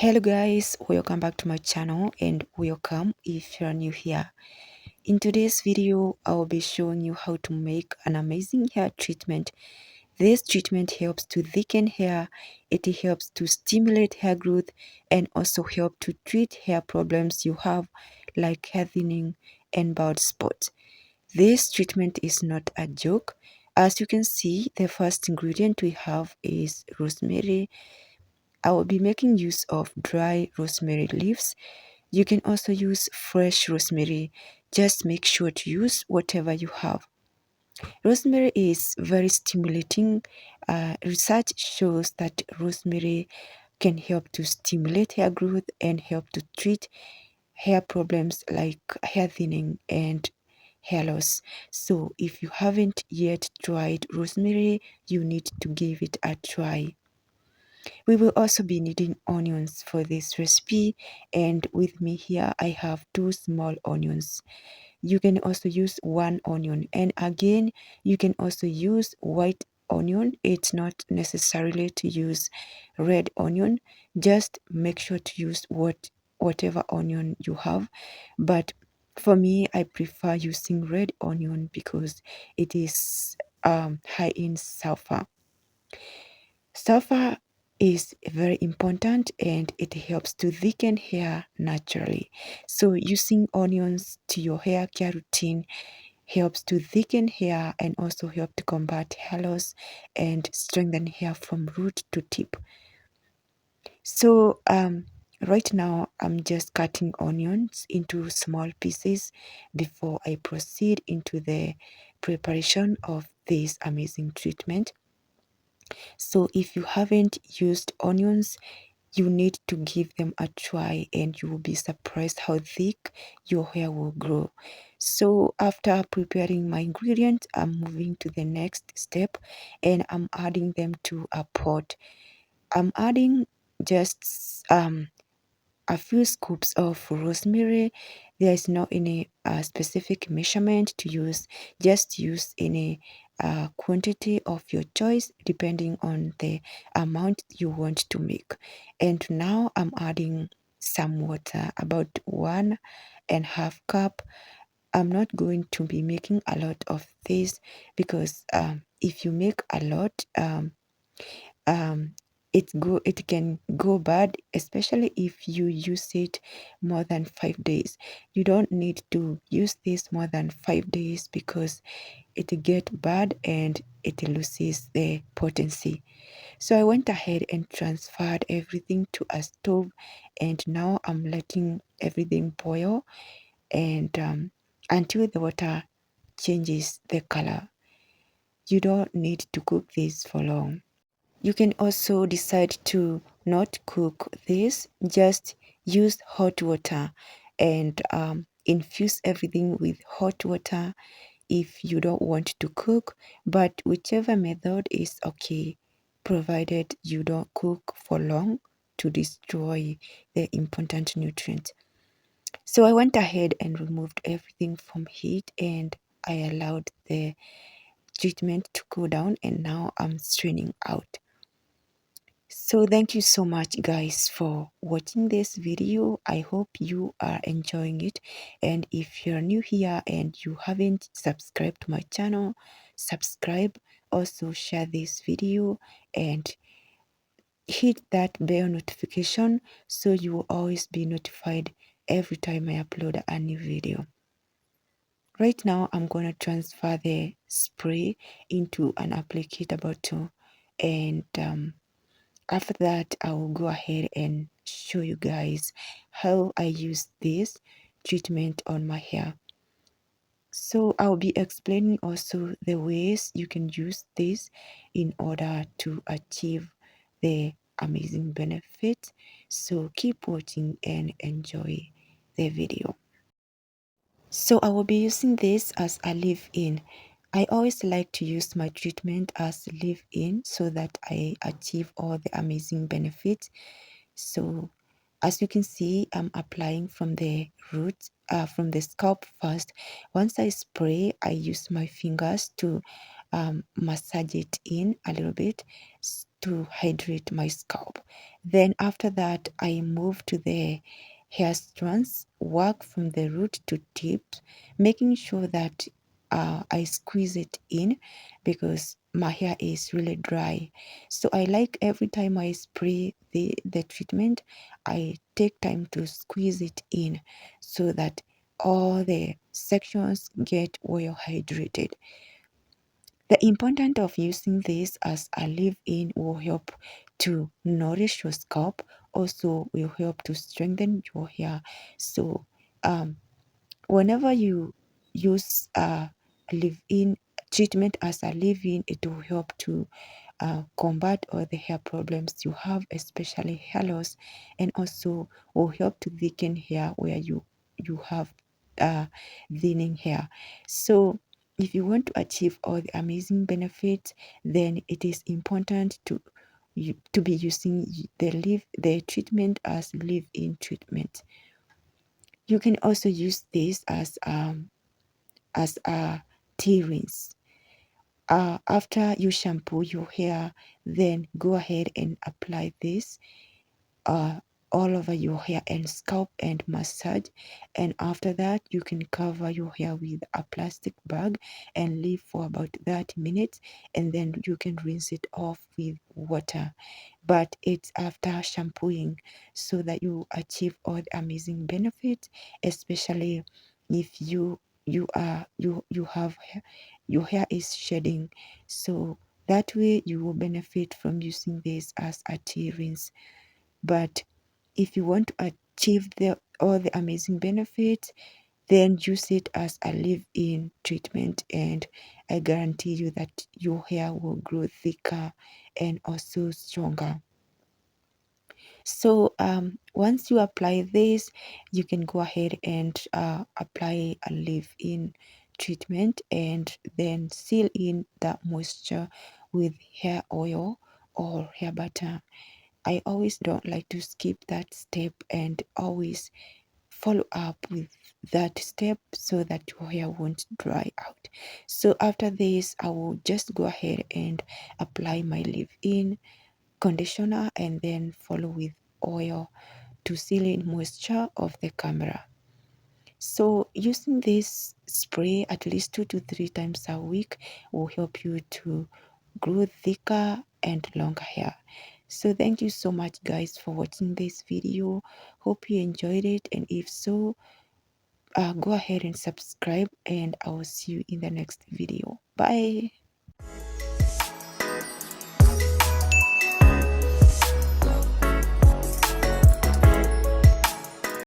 Hello guys, welcome back to my channel and welcome if you're new here. In today's video, I will be showing you how to make an amazing hair treatment. This treatment helps to thicken hair, it helps to stimulate hair growth and also help to treat hair problems you have like hair thinning and bald spots. This treatment is not a joke. As you can see, the first ingredient we have is rosemary. I will be making use of dry rosemary leaves. You can also use fresh rosemary. Just make sure to use whatever you have. Rosemary is very stimulating. Research shows that rosemary can help to stimulate hair growth and help to treat hair problems like hair thinning and hair loss. So if you haven't yet tried rosemary, you need to give it a try. We will also be needing onions for this recipe, and with me here I have 2 small onions. You can also use 1 onion, and again you can also use white onion. It's not necessarily to use red onion. Just make sure to use whatever onion you have, but for me I prefer using red onion because it is high in sulfur. Sulfur is very important and it helps to thicken hair naturally. So using onions to your hair care routine helps to thicken hair and also help to combat hair loss and strengthen hair from root to tip. So right now I'm just cutting onions into small pieces before I proceed into the preparation of this amazing treatment. So if you haven't used onions, you need to give them a try and you will be surprised how thick your hair will grow. So after preparing my ingredients, I'm moving to the next step and I'm adding them to a pot. I'm adding just a few scoops of rosemary. There is not any specific measurement to use. Just use any quantity of your choice depending on the amount you want to make. And now I'm adding some water, about 1.5 cup. I'm not going to be making a lot of this because if you make a lot, um, it can go bad, especially if you use it more than 5 days. You don't need to use this more than 5 days because it get bad and it loses the potency. So I went ahead and transferred everything to a stove, and now I'm letting everything boil and until the water changes the color. You don't need to cook this for long. You can also decide to not cook this, just use hot water and infuse everything with hot water if you don't want to cook, but whichever method is okay, provided you don't cook for long to destroy the important nutrients. So I went ahead and removed everything from heat and I allowed the treatment to cool down, and now I'm straining out. So thank you so much guys for watching this video. I hope you are enjoying it, and if you're new here and you haven't subscribed to my channel, subscribe. Also share this video and hit that bell notification so you will always be notified every time I upload a new video. Right now I'm going to transfer the spray into an applicator bottle, and after that, I will go ahead and show you guys how I use this treatment on my hair. So I'll be explaining also the ways you can use this in order to achieve the amazing benefits. So keep watching and enjoy the video. So I will be using this as a leave-in. I always like to use my treatment as leave-in so that I achieve all the amazing benefits. So as you can see, I'm applying from the root, from the scalp first. Once I spray, I use my fingers to massage it in a little bit to hydrate my scalp. Then after that, I move to the hair strands, work from the root to tips, making sure that I squeeze it in because my hair is really dry. So I like every time I spray the treatment, I take time to squeeze it in so that all the sections get well hydrated. The importance of using this as a leave-in will help to nourish your scalp, also will help to strengthen your hair. So um, whenever you use a leave-in treatment as a leave-in, it will help to combat all the hair problems you have, especially hair loss, and also will help to thicken hair where you have thinning hair. So if you want to achieve all the amazing benefits, then it is important to be using the treatment as leave-in treatment. You can also use this as a tea rinse. After you shampoo your hair, then go ahead and apply this uh, all over your hair and scalp and massage. And after that, you can cover your hair with a plastic bag and leave for about 30 minutes, and then you can rinse it off with water. But it's after shampooing so that you achieve all the amazing benefits, especially if you have your hair is shedding. So that way you will benefit from using this as a tea rinse. But if you want to achieve all the amazing benefits, then use it as a leave-in treatment, and I guarantee you that your hair will grow thicker and also stronger. So once you apply this, you can go ahead and apply a leave-in treatment and then seal in that moisture with hair oil or hair butter. I always don't like to skip that step and always follow up with that step so that your hair won't dry out. So after this, I will just go ahead and apply my leave-in conditioner and then follow with oil to seal in moisture of the camera. So using this spray at least 2 to 3 times a week will help you to grow thicker and longer hair. So thank you so much guys for watching this video. Hope you enjoyed it, and if so, go ahead and subscribe, and I will see you in the next video. Bye.